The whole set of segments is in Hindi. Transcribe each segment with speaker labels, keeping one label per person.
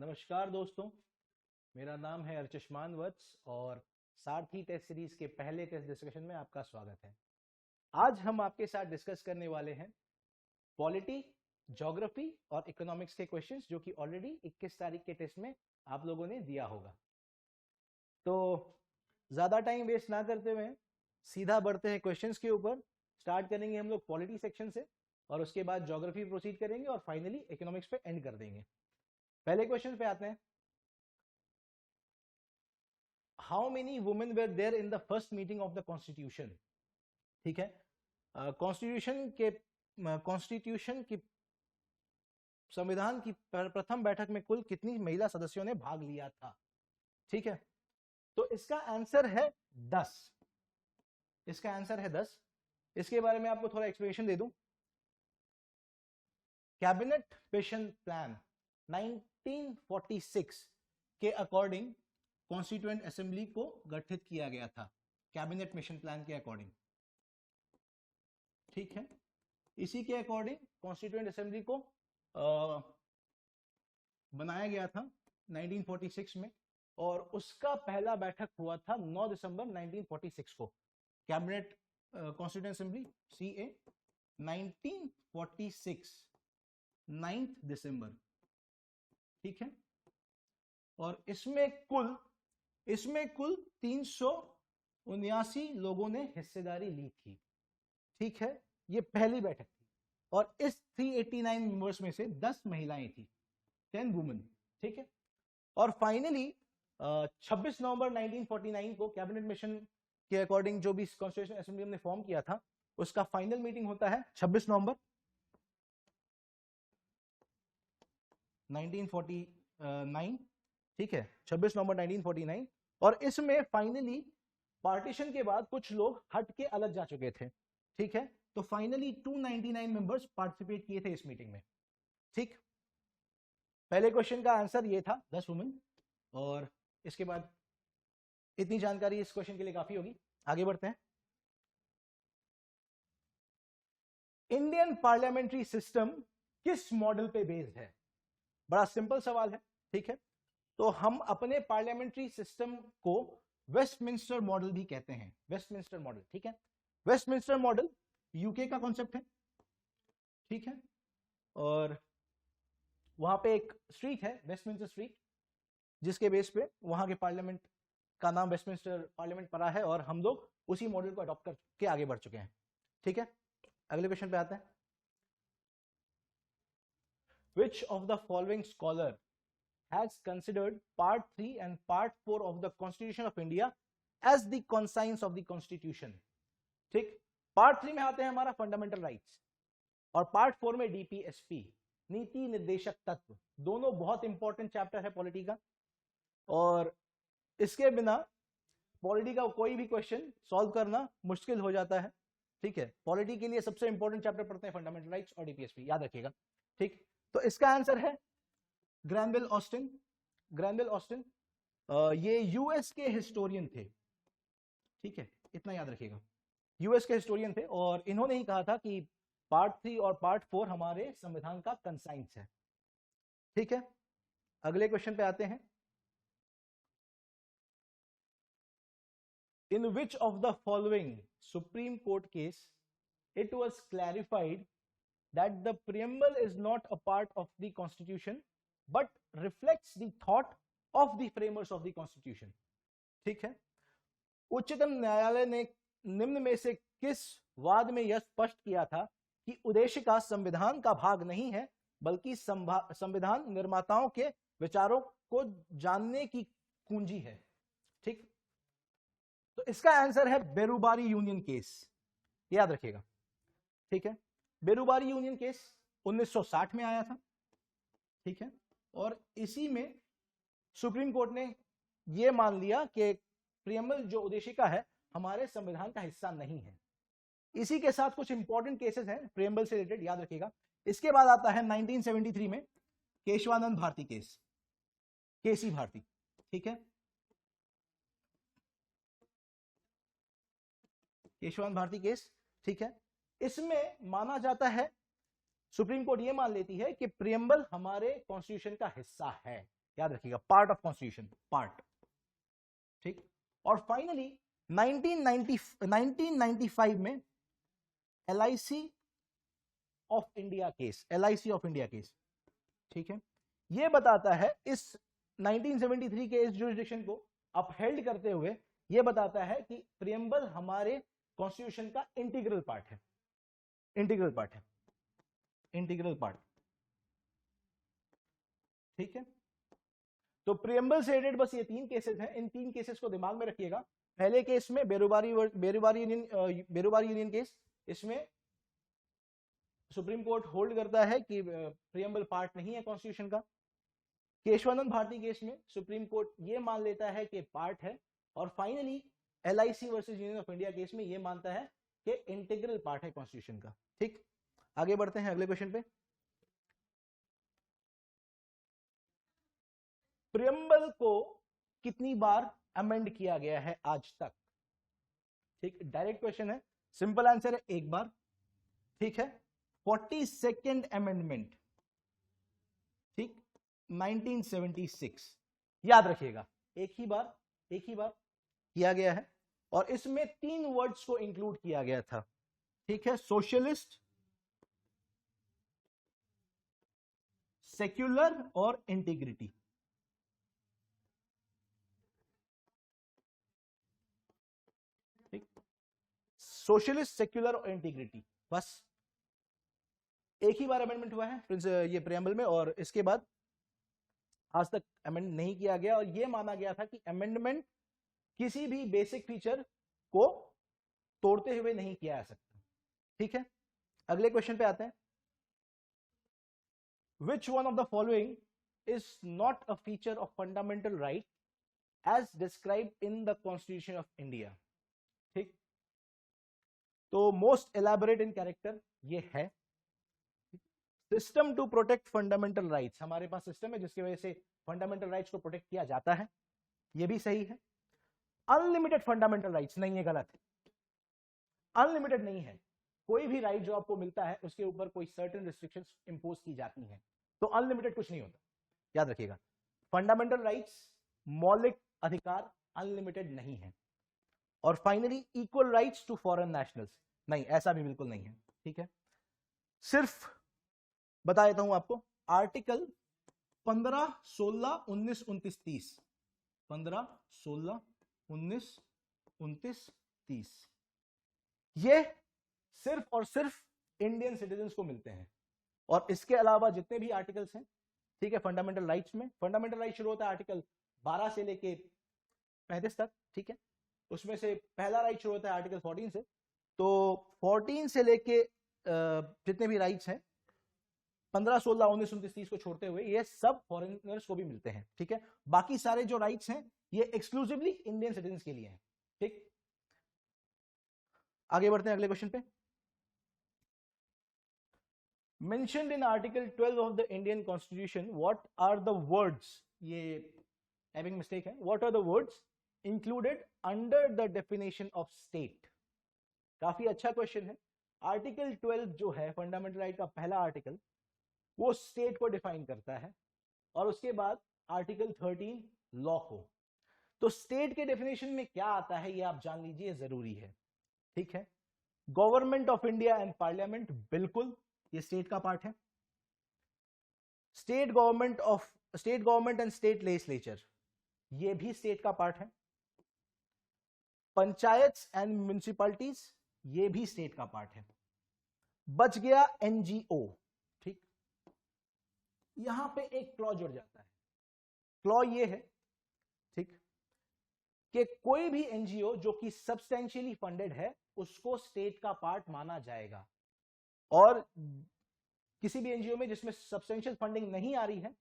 Speaker 1: नमस्कार दोस्तों, मेरा नाम है अर्चश्मान वत्स और सारथी टेस्ट सीरीज के पहले टेस्ट डिस्कशन में आपका स्वागत है। आज हम आपके साथ डिस्कस करने वाले हैं पॉलिटी, ज्योग्राफी और इकोनॉमिक्स के क्वेश्चंस जो कि ऑलरेडी 21 तारीख के टेस्ट में आप लोगों ने दिया होगा। तो ज्यादा टाइम वेस्ट ना करते हुए सीधा बढ़ते हैं क्वेश्चंस के ऊपर। स्टार्ट करेंगे हम लोग पॉलिटी सेक्शन से और उसके बाद ज्योग्राफी प्रोसीड करेंगे और फाइनली इकोनॉमिक्स पे एंड कर देंगे। पहले क्वेश्चन पे आते हैं। How many women were there in the first meeting of the constitution. ठीक है, कॉन्स्टिट्यूशन की संविधान की प्रथम बैठक में कुल कितनी महिला सदस्यों ने भाग लिया था। ठीक है, तो इसका आंसर है 10। इसका आंसर है 10। इसके बारे में आपको थोड़ा एक्सप्लेनेशन दे दूं। कैबिनेट मिशन प्लान 1946 के अकॉर्डिंग कॉन्स्टिट्यूएंट असेंबली को गठित किया गया था, कैबिनेट मिशन प्लान के अकॉर्डिंग। ठीक है, इसी के अकॉर्डिंग कॉन्स्टिट्यूएंट असेंबली को बनाया गया था 1946 में और उसका पहला बैठक हुआ था 9 दिसंबर 1946 को। कैबिनेट कॉन्स्टिट्यूएंट असेंबली CA 1946 9 दिसंबर। ठीक है, और इसमें कुल 379 लोगों ने हिस्सेदारी ली थी। ठीक है, ये पहली बैठक थी और इस 389 मेंबर्स में से 10 महिलाएं थी, 10 वुमेन। ठीक है, और फाइनली 26 नवंबर 1949 को कैबिनेट मिशन के अकॉर्डिंग जो भी कॉन्स्टिट्यूशन असेंबली ने फॉर्म किया था उसका फाइनल मीटिंग होता है 26 नवंबर 1949। ठीक है, 26 नवंबर 1949। और इसमें फाइनली पार्टीशन के बाद कुछ लोग हट के अलग जा चुके थे। ठीक है, तो फाइनली 299 मेंबर्स पार्टिसिपेट किए थे इस मीटिंग में। ठीक, पहले क्वेश्चन का आंसर ये था 10 वुमेन। और इसके बाद इतनी जानकारी इस क्वेश्चन के लिए काफी होगी। आगे बढ़ते हैं। इंडियन पार्लियामेंट्री सिस्टम किस मॉडल पे बेस्ड है? बड़ा सिंपल सवाल है। ठीक है, तो हम अपने पार्लियामेंट्री सिस्टम को वेस्टमिंस्टर मॉडल भी कहते हैं। Westminster model. ठीक है, वेस्टमिंस्टर मॉडल यूके का कॉन्सेप्ट है। ठीक है, और वहां पे एक स्ट्रीट है वेस्टमिंस्टर स्ट्रीट जिसके बेस पे वहां के पार्लियामेंट का नाम वेस्टमिंस्टर पार्लियामेंट पड़ा है और हम लोग उसी मॉडल को अडॉप्ट करके आगे बढ़ चुके हैं। ठीक है, अगले क्वेश्चन पे आते हैं। Which of the following scholar has considered part 3 and part 4 of the Constitution of India as the conscience of the Constitution? ठीक, पार्ट 3 में आते हैं हमारा फंडामेंटल राइट्स और पार्ट 4 में DPSP, नीति निर्देशक तत्व। दोनों बहुत इंपॉर्टेंट चैप्टर है पॉलिटी का और इसके बिना पॉलिटी का कोई भी क्वेश्चन सॉल्व करना मुश्किल हो जाता है। ठीक है, पॉलिटी के लिए सबसे इंपॉर्टेंट चैप्टर पढ़ते हैं फंडामेंटल राइट्स और DPSP, याद रखिएगा। ठीक, तो इसका आंसर है ग्रैनविल ऑस्टिन। ग्रैनविल ऑस्टिन ये यूएस के हिस्टोरियन थे। ठीक है, इतना याद रखिएगा, यूएस के हिस्टोरियन थे और इन्होंने ही कहा था कि पार्ट 3 और पार्ट 4 हमारे संविधान का कंसाइंस है। ठीक है, अगले क्वेश्चन पे आते हैं। In which of the following supreme court case it was clarified that the preamble is not a part of the constitution but reflects the thought of the framers of the constitution? ठीक है, उच्चतम न्यायालय ने निम्न में से किस वाद में यह स्पष्ट किया था कि उद्देशिका संविधान का भाग नहीं है बल्कि संविधान निर्माताओं के विचारों को जानने की कुंजी है? ठीक, तो इसका आंसर है बेरुबारी यूनियन केस, याद रखिएगा। ठीक है, बेरुबारी यूनियन केस 1960 में आया था। ठीक है, और इसी में सुप्रीम कोर्ट ने यह मान लिया कि प्रियम्बल जो उद्देशिका है हमारे संविधान का हिस्सा नहीं है। इसी के साथ कुछ इंपॉर्टेंट केसेस हैं प्रियम्बल से रिलेटेड, याद रखिएगा। इसके बाद आता है 1973 में केशवानंद भारती केस, केसी भारती। ठीक है, केशवानंद भारती केस। ठीक है, इसमें माना जाता है, सुप्रीम कोर्ट यह मान लेती है कि प्रियम्बल हमारे कॉन्स्टिट्यूशन का हिस्सा है। याद रखिएगा, पार्ट ऑफ कॉन्स्टिट्यूशन, पार्ट, ठीक। और फाइनली 1995 में LIC of India case, LIC of India case, ठीक है, ये बताता है इस 1973 के इस जुरिस्डिक्शन को अपहेल्ड करते हुए ये बताता है कि प्रियम्बल हमारे कॉन्स्टिट्यूशन का इंटीग्रल पार्ट है, इंटीग्रल पार्ट है, इंटीग्रल पार्ट, ठीक है। तो प्रियम्बल से रिलेटेड बस ये 3 केसेस हैं, इन 3 केसेस को दिमाग में रखिएगा। पहले केस में बेरोबारी यूनियन केस, इसमें सुप्रीम कोर्ट होल्ड करता है कि प्रियम्बल पार्ट नहीं है कॉन्स्टिट्यूशन का। केशवानंद भारती केस में सुप्रीम कोर्ट ये मान लेता है कि पार्ट है, और finally LIC versus union of India case में ये मानता है कि इंटीग्रल पार्ट है कॉन्स्टिट्यूशन का, ठीक। आगे बढ़ते हैं अगले क्वेश्चन पे। प्रियम्बल को कितनी बार अमेंड किया गया है आज तक, ठीक, डायरेक्ट क्वेश्चन है, सिंपल आंसर है 1 बार, ठीक है, 42nd अमेंडमेंट, ठीक, 1976, याद रखिएगा, एक ही बार किया गया है, और इसमें 3 वर्ड्स को इंक्लूड किया गया था, ठीक है, सोशलिस्ट, सेक्युलर और इंटीग्रिटी, ठीक, सोशलिस्ट, सेक्युलर और इंटीग्रिटी, बस एक ही बार अमेंडमेंट हुआ है ये प्रियम्बल में, और इसके बाद आज तक अमेंड नहीं किया गया, और ये माना गया था कि अमेंडमेंट किसी भी बेसिक फीचर को तोड़ते हुए नहीं किया जा सकता, ठीक है। अगले क्वेश्चन पे आते हैं। Which one of the following is not a feature of fundamental right as described in the Constitution of India, ठीक। तो मोस्ट एलैबोरेट इन कैरेक्टर ये है system to protect fundamental rights, हमारे पास सिस्टम है जिसकी वजह से फंडामेंटल राइट्स को प्रोटेक्ट किया जाता है, ये भी सही है। अनलिमिटेड फंडामेंटल राइट्स नहीं है, गलत है, अनलिमिटेड नहीं है, कोई भी राइट जो आपको मिलता है उसके ऊपर कोई सर्टेन रिस्ट्रिक्शंस इंपोज की जाती हैं, तो अनलिमिटेड कुछ नहीं होता, याद रखिएगा। फंडामेंटल राइट्स, मौलिक अधिकार अनलिमिटेड नहीं है। और finally equal rights to foreign nationals, नहीं, ऐसा भी बिल्कुल नहीं है, ठीक है। सिर्फ बता देता हूं आपको, आर्टिकल 15, 16, 19, 29, 30, 15, 16, 19, 29, 30, ये सिर्फ और सिर्फ इंडियन सिटीजन्स को मिलते हैं, और इसके अलावा जितने भी आर्टिकल्स हैं, ठीक है, फंडामेंटल राइट्स में, फंडामेंटल राइट शुरू होता है आर्टिकल 12 से लेके 35 तक, ठीक है, उसमें से पहला राइट शुरू होता है आर्टिकल 14 से, तो 14 से लेके जितने भी राइट्स हैं 15, 16, 19, 29, 30 को छोड़ते हुए ये सब फॉरेनर्स को भी मिलते हैं, ठीक है। बाकी सारे जो राइट्स हैं ये एक्सक्लूसिवली इंडियन सिटीजन्स के लिए हैं, ठीक। आगे बढ़ते हैं अगले क्वेश्चन पे। Mentioned in Article 12 of the Indian Constitution, what are the words, ये टाइपिंग मिस्टेक है, what are the words included under the definition of state? काफी अच्छा क्वेश्चन है। आर्टिकल 12 जो है फंडामेंटल राइट का पहला आर्टिकल, वो स्टेट को डिफाइन करता है, और उसके बाद आर्टिकल 13 लॉ को। तो स्टेट के डेफिनेशन में क्या आता है ये आप जान लीजिए, जरूरी है, ठीक है। Government of India and parliament, बिल्कुल ये स्टेट का पार्ट है। State government and state legislature, ये भी स्टेट का पार्ट है। पंचायत एंड म्युनिसिपैलिटीज, ये भी स्टेट का पार्ट है। बच गया NGO, ठीक, यहां पे एक क्लॉज जुड़ जाता है, क्लॉज ये है, ठीक, कि कोई भी NGO जो कि सब्सटेंशियली फंडेड है उसको स्टेट का पार्ट माना जाएगा, और किसी भी NGO में जिसमें सब्सटेंशियल फंडिंग नहीं आ रही है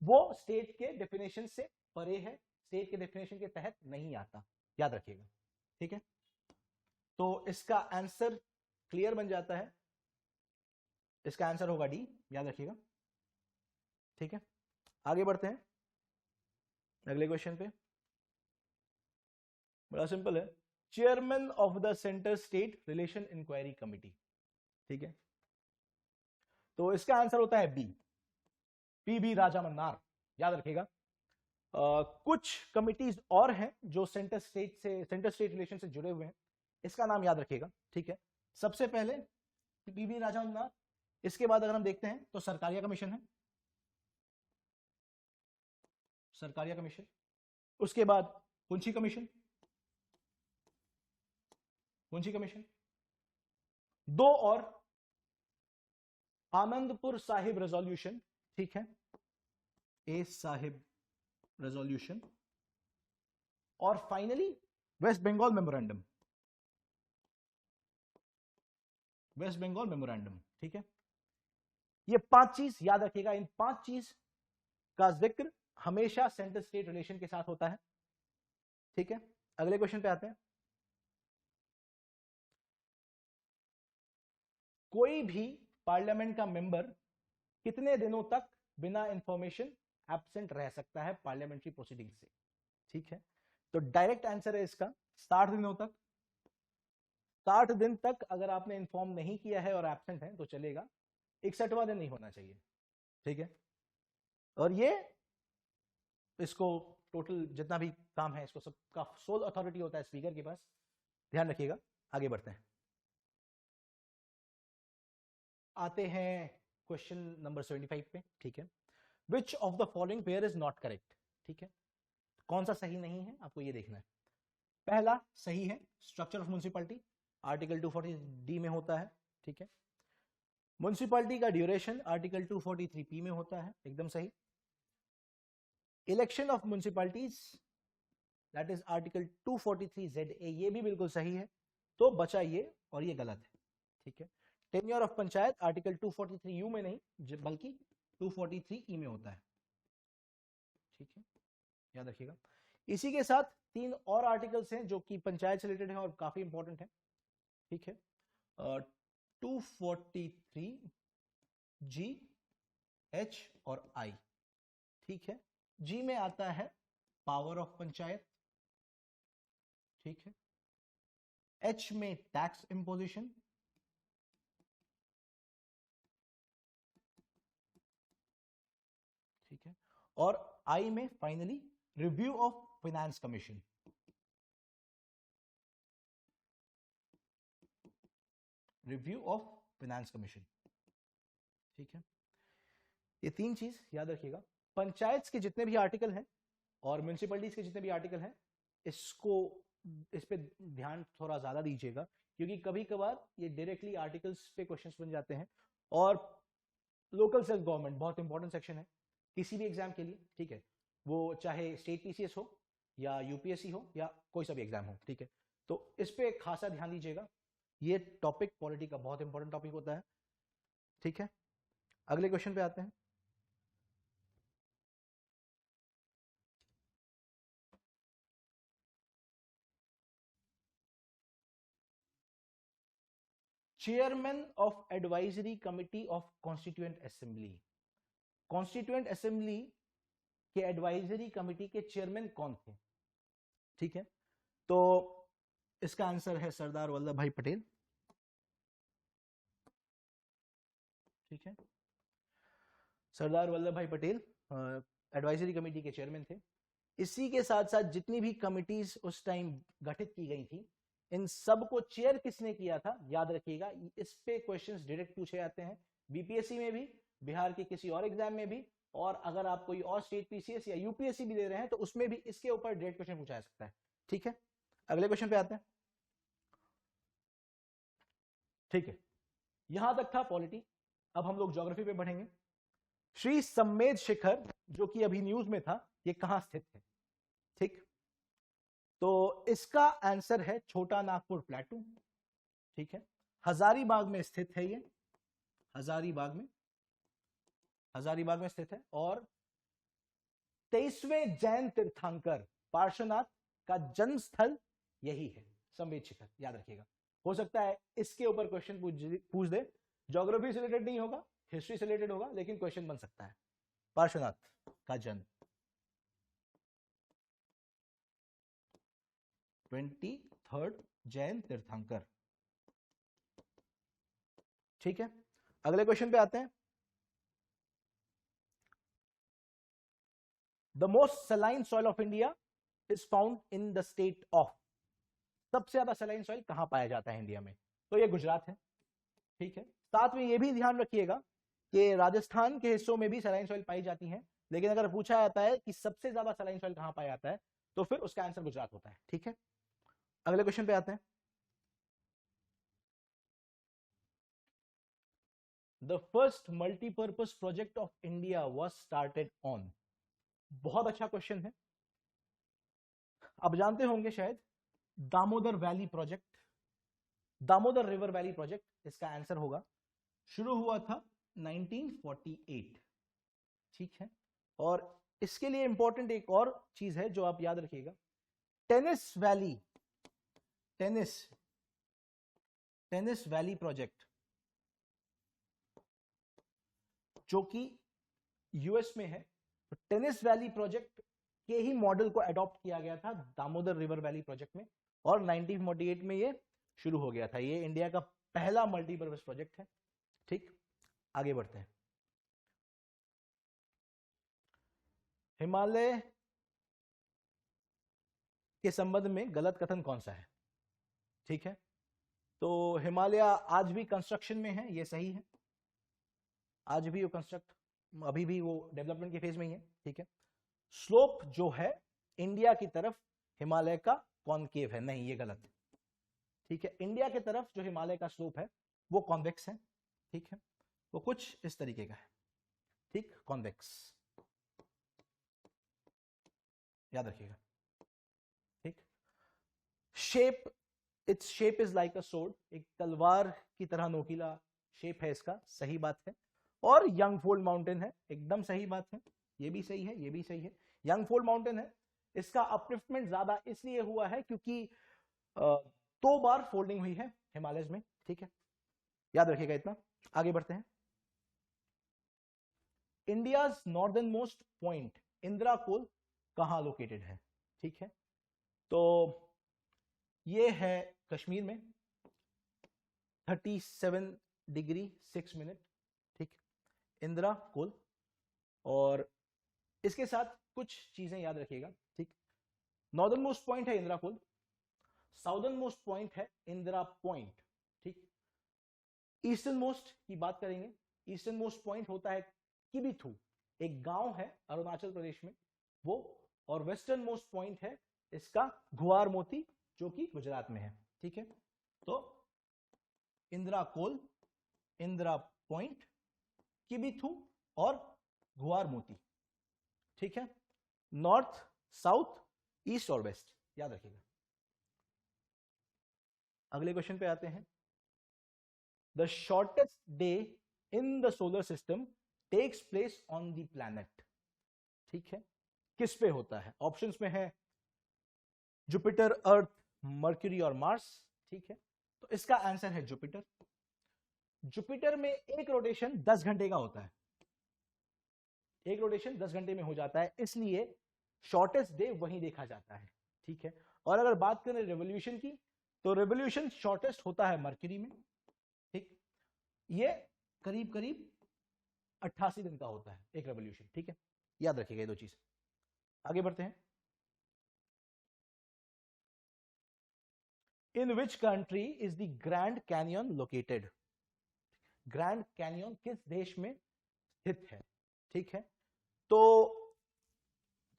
Speaker 1: वो स्टेट के डेफिनेशन से परे है, स्टेट के डेफिनेशन के तहत नहीं आता, याद रखिएगा, ठीक है। तो इसका आंसर क्लियर बन जाता है, इसका आंसर होगा डी, याद रखिएगा, ठीक है। आगे बढ़ते हैं अगले क्वेश्चन पे, बड़ा सिंपल है। Chairman of the centre state relation inquiry committee, ठीक है, तो इसका आंसर होता है बी, PB राजा मन्नार, याद रखिएगा। कुछ कमिटीज और हैं जो सेंटर स्टेट रिलेशन से जुड़े हुए हैं, इसका नाम याद रखिएगा, ठीक है। सबसे पहले पीवी राजन, इसके बाद अगर हम देखते हैं तो सरकारिया कमीशन है, सरकारिया कमीशन। उसके बाद पुंछी कमीशन, पुंछी कमीशन। दो और, आनंदपुर साहिब रेजोल्यूशन, ठीक है, ए साहिब रेजोल्यूशन। और finally West Bengal memorandum, West Bengal memorandum, ठीक है। ये 5 चीज याद रखिएगा। इन 5 चीज का जिक्र हमेशा सेंटर स्टेट रिलेशन के साथ होता है, ठीक है। अगले क्वेश्चन पे आते हैं। कोई भी पार्लियामेंट का मेंबर कितने दिनों तक बिना इंफॉर्मेशन एब्सेंट रह सकता है पार्लियामेंट्री प्रोसीडिंग से, ठीक है। तो डायरेक्ट आंसर है इसका 60 दिनों तक। 60 दिन तक अगर आपने इन्फॉर्म नहीं किया है और एब्सेंट है तो चलेगा, 61वां दिन नहीं होना चाहिए, ठीक है। और ये इसको टोटल जितना भी काम है इसको सबका सोल अथॉरिटी होता है स्पीकर के पास, ध्यान रखिएगा। आगे बढ़ते हैं, आते हैं क्वेश्चन नंबर 75 पे, ठीक है। विच of the following pair is not correct, ठीक है। कौन सा सही नहीं है आपको ये देखना है। पहला सही है, structure of municipality article 240D में होता है, ठीक है। म्युनिसिपैलिटी का ड्यूरेशन आर्टिकल 243P में होता है, एकदम सही। Election of municipalities that is article 243ZA, ये भी बिल्कुल सही है। तो बचा ये और ये गलत है, ठीक है। Tenure of panchayat article 243U में नहीं बल्कि 243E में होता है, ठीक है, याद रखिएगा। इसी के साथ 3 और आर्टिकल्स हैं जो कि पंचायत से रिलेटेड है और काफी इंपॉर्टेंट है, ठीक है। 243G, H और I, ठीक है। G में आता है पावर ऑफ पंचायत, ठीक है। H में टैक्स इंपोजिशन, ठीक है। और I में finally review of finance commission, review of finance commission, ठीक है। ये 3 चीज याद रखिएगा। पंचायत के जितने भी आर्टिकल हैं और म्युनिसिपैलिटीज के जितने भी आर्टिकल हैं, इसको इस पे ध्यान थोड़ा ज्यादा दीजिएगा, क्योंकि कभी कभार ये डायरेक्टली आर्टिकल्स पे क्वेश्चंस बन जाते हैं। और लोकल सेल्फ गवर्नमेंट बहुत इंपॉर्टेंट सेक्शन है किसी भी एग्जाम के लिए, ठीक है, वो चाहे स्टेट पीसीएस हो या यूपीएससी हो या कोई सा भी एग्जाम हो, ठीक है। तो इस पे खासा ध्यान दीजिएगा, ये टॉपिक पॉलिटी का बहुत इंपॉर्टेंट टॉपिक होता है, ठीक है। अगले क्वेश्चन पे आते हैं। Chairman of advisory committee of constituent assembly, constituent assembly के एडवाइजरी कमिटी के चेयरमैन कौन थे, ठीक है। तो इसका आंसर है सरदार वल्लभ भाई पटेल, ठीक है। सरदार वल्लभ भाई पटेल एडवाइजरी कमेटी के चेयरमैन थे। इसी के साथ साथ जितनी भी कमिटीज उस टाइम गठित की गई थी, इन सब को चेयर किसने किया था याद रखिएगा। इस पे क्वेश्चंस डायरेक्ट पूछे जाते हैं बीपीएससी में भी, बिहार के किसी और एग्जाम में भी, और अगर आप कोई और स्टेट पीसीएस या यूपीएससी भी दे रहे हैं तो उसमें भी इसके ऊपर डायरेक्ट क्वेश्चन पूछा जा सकता है, ठीक है। अगले क्वेश्चन पे आते हैं, ठीक है। यहां तक था पॉलिटी। अब हम लोग ज्योग्राफी पे बढ़ेंगे। श्री सम्मेद शिखर जो कि अभी न्यूज में था, ये कहां स्थित है, ठीक। तो इसका आंसर है छोटा नागपुर प्लेटू, ठीक है। हजारीबाग में स्थित है ये, हजारीबाग में, हजारीबाग में स्थित है। और 23वें जैन तीर्थंकर पार्श्वनाथ का जन्म स्थल यही है, सम्मेद शिखर, याद रखिएगा। हो सकता है इसके ऊपर क्वेश्चन पूछ दे, ज्योग्राफी से रिलेटेड नहीं होगा, हिस्ट्री से रिलेटेड होगा, लेकिन क्वेश्चन बन सकता है। पार्श्वनाथ का जन्म 23rd जैन तीर्थंकर, ठीक है। अगले क्वेश्चन पे आते हैं। The most saline soil of India is found in the state of, सबसे ज्यादा सलाइन सॉइल कहां पाया जाता है इंडिया में? तो ये गुजरात है, ठीक है। साथ में ये भी ध्यान रखिएगा कि राजस्थान के हिस्सों में भी सलाइन सॉइल पाई जाती है, लेकिन अगर पूछा जाता है कि सबसे ज्यादा सलाइन सॉइल कहां पाया जाता है, तो फिर उसका आंसर गुजरात होता है, ठीक है। अगले क्वेश्चन पे आते हैं। The first multipurpose project of India was started on, बहुत अच्छा क्वेश्चन है। आप जानते होंगे शायद Damodar valley project, Damodar river valley project इसका आंसर होगा। शुरू हुआ था 1948, ठीक है। और इसके लिए इंपॉर्टेंट एक और चीज है जो आप याद रखिएगा, tennis valley, tennis valley project जो कि यूएस में है, तो टेनिस वैली प्रोजेक्ट के ही मॉडल को अडॉप्ट किया गया था दामोदर रिवर वैली प्रोजेक्ट में, और 1948 में ये शुरू हो गया था। ये इंडिया का पहला मल्टीपर्पज प्रोजेक्ट है, ठीक। आगे बढ़ते हैं। हिमालय के संबंध में गलत कथन कौन सा है? ठीक है, तो हिमालय आज भी कंस्ट्रक्शन में है, ये सही है। आज भी वो अभी भी वो डेवलपमेंट के फेज में ही है, ठीक है। स्लोप जो है इंडिया की तरफ हिमालय का कॉनकेव है, नहीं ये गलत है, ठीक है। इंडिया की तरफ जो हिमालय का स्लोप है वो कॉन्वेक्स है, ठीक है। वो कुछ इस तरीके का है, ठीक, कॉन्वेक्स, याद रखिएगा, ठीक। Shape, its shape is like a sword, एक तलवार की तरह नोकीला शेप है इसका, सही बात है। और यंगफोल्ड माउंटेन है, एकदम सही बात है, ये भी सही है, ये भी सही है। यंगफोल्ड माउंटेन है, इसका अपलिफ्टमेंट ज्यादा इसलिए हुआ है क्योंकि 2 बार फोल्डिंग हुई है हिमालय में, ठीक है, याद रखिएगा इतना। आगे बढ़ते हैं। इंडियाज नॉर्दर्न मोस्ट पॉइंट इंदिराकोल कहां लोकेटेड है? ठीक है, तो ये है कश्मीर में 37 डिग्री 6 मिनट, ठीक, इंदिरा कोल। और इसके साथ कुछ चीजें याद रखिएगा, ठीक। नॉर्दर्न मोस्ट पॉइंट है इंदिरा कोल, साउदर्न मोस्ट पॉइंट है इंदिरा पॉइंट, ठीक। ईस्टर्न मोस्ट की बात करेंगे, ईस्टर्न मोस्ट पॉइंट होता है किबिथू, एक गांव है अरुणाचल प्रदेश में वो। और वेस्टर्न मोस्ट पॉइंट है इसका गुआर मोती जो कि गुजरात में है, ठीक है। तो इंदिरा कोल, इंदिरा पॉइंट, किबिथू और गुआर मोती, ठीक है। नॉर्थ, साउथ, ईस्ट और वेस्ट, याद रखिएगा। अगले क्वेश्चन पे आते हैं। The shortest day in the solar system takes place on the planet, ठीक है, किस पे होता है? ऑप्शंस में है जुपिटर, अर्थ, मर्क्यूरी और मार्स, ठीक है। तो इसका आंसर है जुपिटर। जुपिटर में एक रोटेशन 10 घंटे का होता है, एक रोटेशन 10 घंटे में हो जाता है, इसलिए शॉर्टेस्ट डे वहीं देखा जाता है, ठीक है। और अगर बात करें रेवोल्यूशन की, तो रेवोल्यूशन शॉर्टेस्ट होता है मर्क्यूरी में, ठीक, ये करीब करीब 88 दिन का होता है एक रेवोल्यूशन, ठीक है, याद रखिएगा ये दो चीज। आगे बढ़ते हैं। In which country is the Grand Canyon located? Grand Canyon किस देश में स्थित है? ठीक है, तो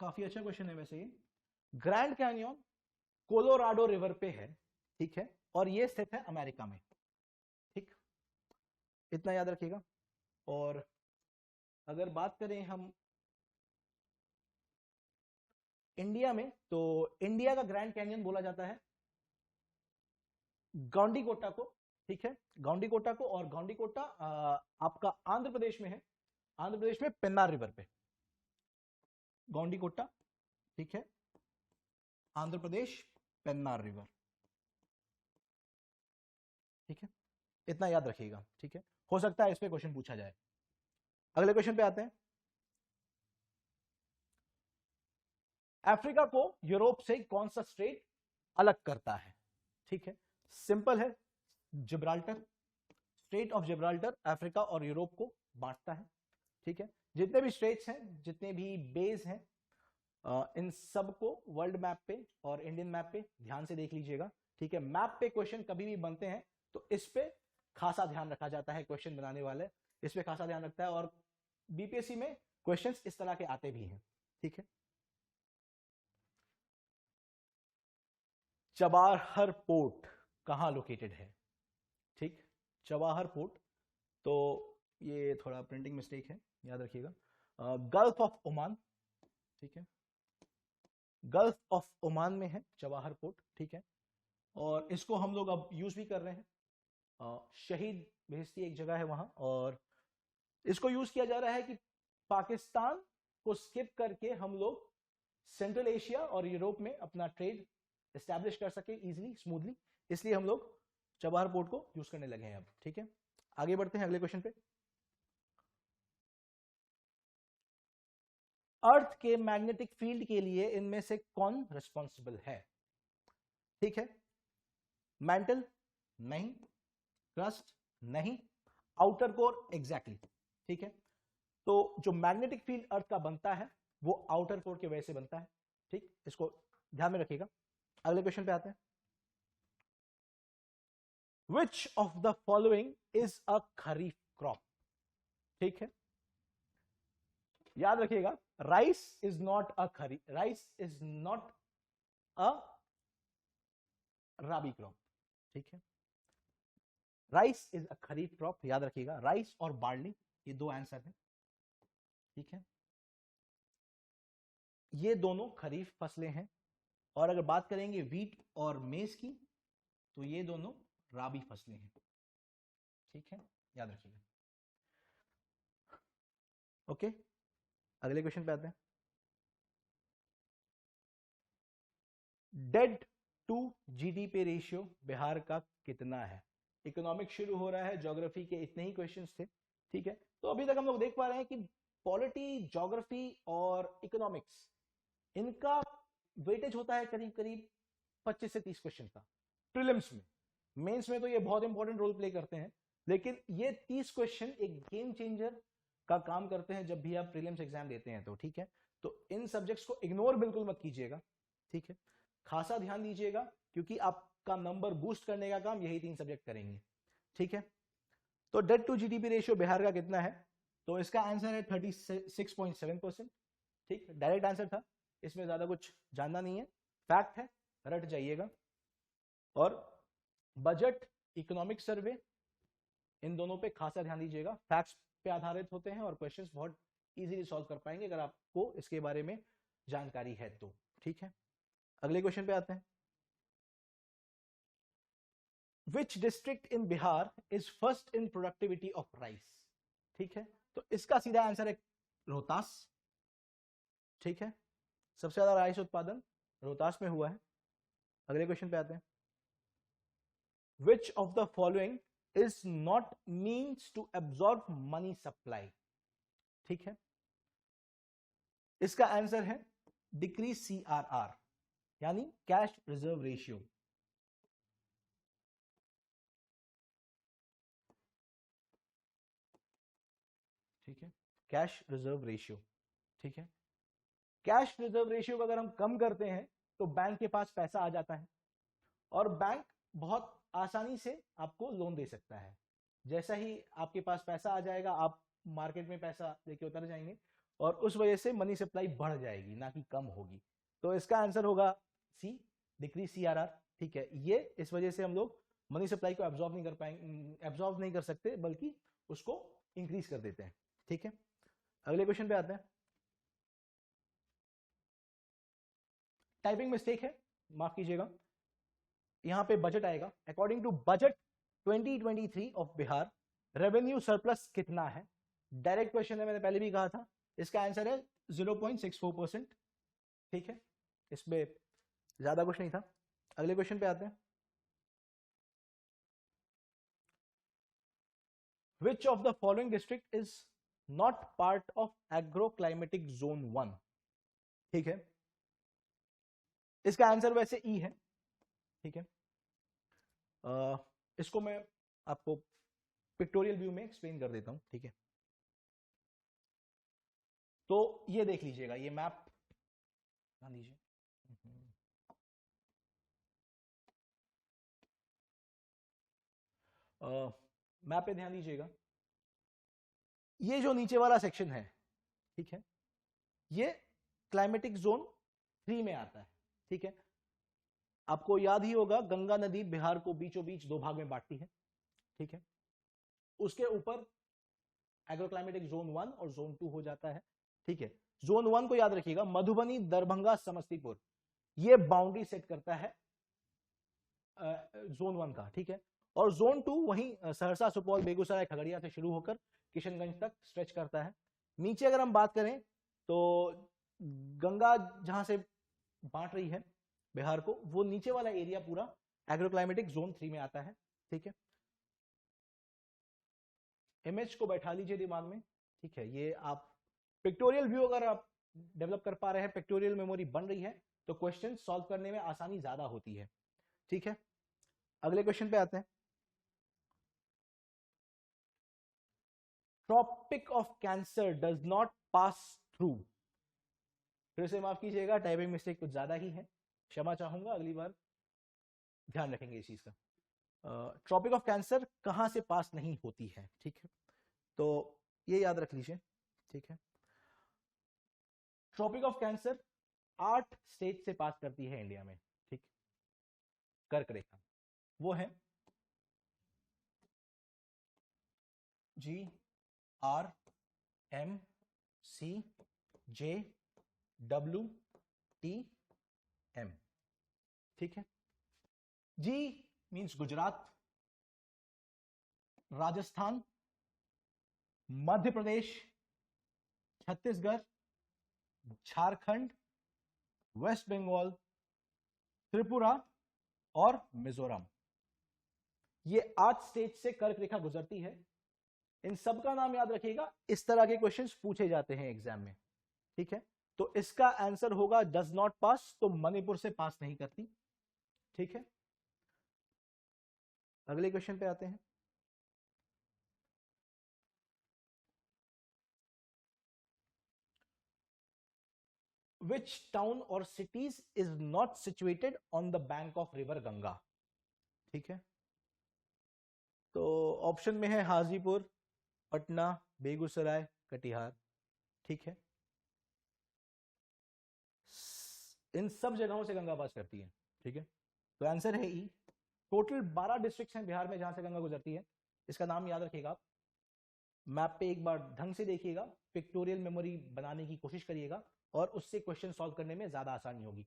Speaker 1: काफी अच्छा क्वेश्चन है वैसे ये। ग्रैंड कैनियन कोलोराडो रिवर पे है, ठीक है, और ये स्थित है अमेरिका में, ठीक, इतना याद रखिएगा। और अगर बात करें हम इंडिया में, तो इंडिया का ग्रैंड कैनियन बोला जाता है गौंडीकोटा को, ठीक है, गौंडीकोटा को। और गौंडीकोटा आपका आंध्र प्रदेश में है, आंध्र प्रदेश में पेन्नार रिवर पे गौंडीकोटा, ठीक है, आंध्र प्रदेश, पेन्नार रिवर, ठीक है, इतना याद रखिएगा, ठीक है। हो सकता है इस पे क्वेश्चन पूछा जाए। अगले क्वेश्चन पे आते हैं। अफ्रीका को यूरोप से कौन सा स्ट्रेट अलग करता है? ठीक है, सिंपल है, Gibraltar, straight of Gibraltar Africa और यूरोप को बांटता है, ठीक है। जितने भी स्ट्रेट्स हैं, जितने भी बेस हैं, इन सबको वर्ल्ड मैप पे और इंडियन मैप पे ध्यान से देख लीजिएगा, ठीक है। मैप पे क्वेश्चन कभी भी बनते हैं तो इस पे खासा ध्यान रखा जाता है, क्वेश्चन बनाने वाले इस पे खासा ध्यान रखता है, और बीपीएससी में क्वेश्चंस इस तरह के आते भी हैं, ठीक है। चबाहर पोर्ट कहां लोकेटेड है, ठीक। चबाहर पोर्ट, तो ये थोड़ा प्रिंटिंग मिस्टेक है, याद रखिएगा। गल्फ ऑफ ओमान, ठीक है, गल्फ ऑफ ओमान में है चबाहर पोर्ट, ठीक है। और इसको हम लोग अब यूज भी कर रहे हैं, शहीद बेहश्ती एक जगह है वहां, और इसको यूज किया जा रहा है कि पाकिस्तान को स्किप करके हम लोग सेंट्रल एशिया और यूरोप में अपना ट्रेड एस्टैब्लिश कर सके इजीली स्मूथली, इसलिए हम लोग चबाहर पोर्ट को यूज करने लगे हैं अब, ठीक है। आगे बढ़ते हैं अगले क्वेश्चन पे। अर्थ के मैग्नेटिक फील्ड के लिए इनमें से कौन रिस्पॉन्सिबल है, ठीक है। मैंटल नहीं, क्रस्ट नहीं, आउटर कोर एग्जैक्टली, ठीक है। तो जो मैग्नेटिक फील्ड अर्थ का बनता है वो आउटर कोर की वजह से बनता है, ठीक, इसको ध्यान में रखिएगा। अगले क्वेश्चन पे आते हैं। Which of the following is a kharif crop, ठीक है। याद रखिएगा, rice is not a kharif, rice is not a rabi crop, ठीक है। Rice is a kharif crop, याद रखिएगा, राइस और बार्ली ये दो आंसर है, ठीक है। ये दोनों खरीफ फसलें हैं, और अगर बात करेंगे वीट और मेज की तो ये दोनों राबी फसलें हैं, ठीक है, याद रखिएगा। ओके, अगले क्वेश्चन पे आते हैं। Debt to GDP ratio Bihar का कितना है। इकोनॉमिक शुरू हो रहा है, ज्योग्राफी के इतने ही क्वेश्चंस थे, ठीक है। तो अभी तक हम लोग देख पा रहे हैं कि पॉलिटी, ज्योग्राफी और इकोनॉमिक्स, इनका वेटेज होता है करीब करीब 25 से 30 क्वेश्चन का प्रीलिम्स में। मेंस में तो ये बहुत इंपॉर्टेंट रोल प्ले करते हैं, लेकिन ये 30 क्वेश्चन एक गेम चेंजर का काम करते हैं जब भी आप प्रीलिम्स एग्जाम देते हैं तो, ठीक है। तो इन सब्जेक्ट्स को इग्नोर बिल्कुल मत कीजिएगा, ठीक है, खासा ध्यान दीजिएगा, क्योंकि आपका नंबर बूस्ट करने का काम यही 3 सब्जेक्ट करेंगे, ठीक है। तो debt to GDP ratio Bihar का कितना है, तो इसका आंसर है 36.7%, ठीक, डायरेक्ट आंसर था, इसमें ज्यादा कुछ जानना नहीं है, फैक्ट है, रट जाइएगा। और बजट, इकोनॉमिक सर्वे, इन दोनों पे खासा ध्यान दीजिएगा, फैक्ट्स पे आधारित होते हैं और क्वेश्चंस बहुत इजीली सॉल्व कर पाएंगे अगर आपको इसके बारे में जानकारी है तो, ठीक है। अगले क्वेश्चन पे आते हैं। Which district in Bihar is first in productivity of rice, ठीक है। तो इसका सीधा आंसर है रोहतास, ठीक है, सबसे ज्यादा राइस उत्पादन रोहतास में हुआ है। अगले क्वेश्चन पे आते हैं। Which of the following is not means to absorb money supply, ठीक है। इसका आंसर है डिक्रीज सीआरआर, यानी कैश रिजर्व रेशियो, ठीक है, कैश रिजर्व रेशियो, ठीक है। कैश रिजर्व रेशियो को अगर हम कम करते हैं तो बैंक के पास पैसा आ जाता है, और बैंक बहुत आसानी से आपको लोन दे सकता है। जैसा ही आपके पास पैसा आ जाएगा, आप मार्केट में पैसा लेके उतर जाएंगे, और उस वजह से मनी सप्लाई बढ़ जाएगी, ना कि कम होगी। तो इसका आंसर होगा सी, डिक्रीज सीआरआर, ठीक है। ये इस वजह से हम लोग मनी सप्लाई को एब्जॉर्ब नहीं कर पाएंगे, एब्जॉर्ब नहीं कर सकते, बल्कि उसको इंक्रीज कर देते हैं, ठीक है। अगले क्वेश्चन पे आते हैं। टाइपिंग मिस्टेक है, माफ कीजिएगा, यहां पे बजट आएगा। According to budget 2023 of Bihar, revenue surplus कितना है। डायरेक्ट क्वेश्चन है, मैंने पहले भी कहा था, इसका आंसर है 0.64%, ठीक है, इसमें ज्यादा कुछ नहीं था। अगले क्वेश्चन पे आते हैं। Which of the following district is not part of agro climatic zone 1, ठीक है। इसका आंसर वैसे ई है, ठीक है। इसको मैं आपको पिक्टोरियल व्यू में एक्सप्लेन कर देता हूं, ठीक है। तो ये देख लीजिएगा, ये मैप ध्यान दीजिए। मैप पे ध्यान दीजिएगा। ये जो नीचे वाला सेक्शन है, ठीक है, ये क्लाइमेटिक जोन 3 में आता है। ठीक है, आपको याद ही होगा गंगा नदी बिहार को बीचों बीच 2 भाग में बांटती है। ठीक है, उसके ऊपर एग्रोक्लाइमेटिक जोन 1 और जोन 2 हो जाता है। ठीक है, जोन 1 को याद रखिएगा, मधुबनी, दरभंगा, समस्तीपुर, ये बाउंड्री सेट करता है जोन 1 का। ठीक है, और जोन 2 वहीं सहरसा, सुपौल, बेगूसराय, खगड़िया से शुरू होकर किशनगंज तक स्ट्रेच करता है। नीचे अगर हम बात करें तो गंगा जहां से बांट रही है बिहार को, वो नीचे वाला एरिया पूरा एग्रोक्लाइमेटिक जोन 3 में आता है। ठीक है, इमेज को बैठा लीजिए दिमाग में। ठीक है, ये आप पिक्टोरियल व्यू अगर आप डेवलप कर पा रहे हैं, पिक्टोरियल मेमोरी बन रही है, तो क्वेश्चन सॉल्व करने में आसानी ज्यादा होती है। ठीक है, अगले क्वेश्चन पे आते हैं। Tropic of cancer does not pass through. फिर से माफ कीजिएगा, टाइपिंग मिस्टेक कुछ ज्यादा ही है, क्षमा चाहूंगा, अगली बार ध्यान रखेंगे इस चीज का। ट्रॉपिक ऑफ कैंसर कहां से पास नहीं होती है। ठीक है, तो ये याद रख लीजिए। ठीक है, ट्रॉपिक ऑफ कैंसर 8 स्टेट से पास करती है इंडिया में। ठीक, कर्क रेखा वो है G, R, M, C, J, W, T, M। ठीक है, G means Gujarat, Rajasthan, Madhya Pradesh, Chhattisgarh, Jharkhand, waste Bengal, Tripura और मिजोरम। ये 8 स्टेट से कर्क रेखा गुजरती है। इन सब का नाम याद रखिएगा, इस तरह के क्वेश्चंस पूछे जाते हैं एग्जाम में। ठीक है, तो इसका आंसर होगा डज नॉट पास, तो मणिपुर से पास नहीं करती। ठीक है, अगले क्वेश्चन पे आते हैं। Which town or cities is not situated on the bank of river Ganga. ठीक है, तो ऑप्शन में है हाजीपुर, पटना, बेगूसराय, कटिहार। ठीक है, इन सब जगहों से गंगा पास करती है। ठीक है, तो आंसर है ई। टोटल 12 डिस्ट्रिक्ट्स हैं बिहार में जहां से गंगा गुजरती है। इसका नाम याद रखिएगा आप, मैप पे एक बार ढंग से देखिएगा, पिक्टोरियल मेमोरी बनाने की कोशिश करिएगा और उससे क्वेश्चन सॉल्व करने में ज्यादा आसानी होगी।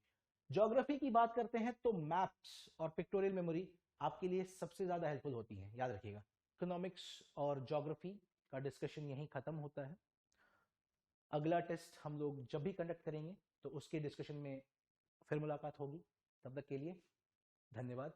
Speaker 1: ज्योग्राफी की बात करते हैं तो मैप्स और पिक्टोरियल मेमोरी आपके लिए सबसे ज्यादा हेल्पफुल होती है, याद रखिएगा। इकोनॉमिक्स और ज्योग्राफी का डिस्कशन यहीं खत्म होता है। अगला टेस्ट हम लोग जब भी कंडक्ट करेंगे तो उसके डिस्कशन में फिर मुलाकात होगी। तब तक के लिए धन्यवाद।